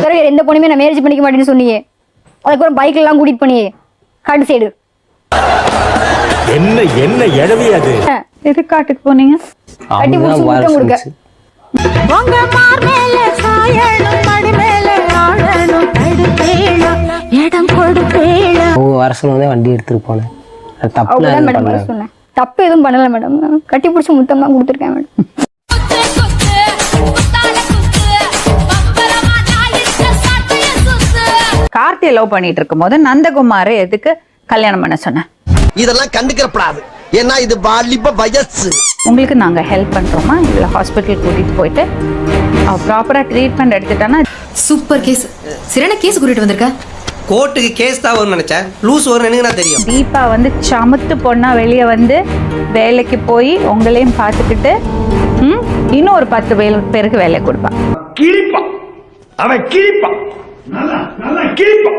வேற எந்த பொண்ணுமே நான் மேரேஜ் பண்ணிக்க மாட்டேன்னு சொன்னீங்க. அதுக்கப்புறம் பைக்ல எல்லாம் கூட்டிட்டு போனியே காட்டு சைடு. என்ன என்ன எடவி அது? எது காட்டுக்கு போனீங்க? கட்டி புடிச்சு முத்தம் கொடுக்க. உங்க மார் மேல சாயணும் மடி மேல ஆளணும் தடுப்பேளம் இடம் கொடுப்பேளம். வருஷம் வண்டி எடுத்துட்டு போனேன். அவ்வளவுதான் மேடம் சொன்னேன். தப்பு எதுவும் பண்ணல மேடம். கட்டி பிடிச்சி முத்தம் தான் கொடுத்துருக்கேன் மேடம். கார்த்தியை லவ் பண்ணிட்டு இருக்கும் போது நந்தகுமார் எதுக்கு கல்யாணம் பண்ண சொன்னேன்? இதெல்லாம் கண்டுக்கிறப்படாது. ஏன்னா இது வாலிப வயசு. உங்களுக்கு நாங்க ஹெல்ப் பண்றோமா? இல்ல ஹாஸ்பிட்டல் கூட்டிட்டு போயிட்டு ப்ராப்பரா ட்ரீட்மெண்ட் எடுத்துட்டானா? Super case. சரியான கேஸ் கூட்டிட்டு வந்திருக்க. கோர்ட்டுக்கு கேஸ் தான் வரும்னு நினைச்சேன். லூஸ் வரும் எனக்கு தெரியும். தீபா சமத்து பொண்ணா வெளியே வேலைக்கு போய் உங்களையும் பார்த்துக்கிட்டு இன்னும் ஒரு 10 பேருக்கு வேலை கொடுப்பான். கிழிப்பா அவன் கிழிப்பா நல்லா நல்லா கிழிப்பா.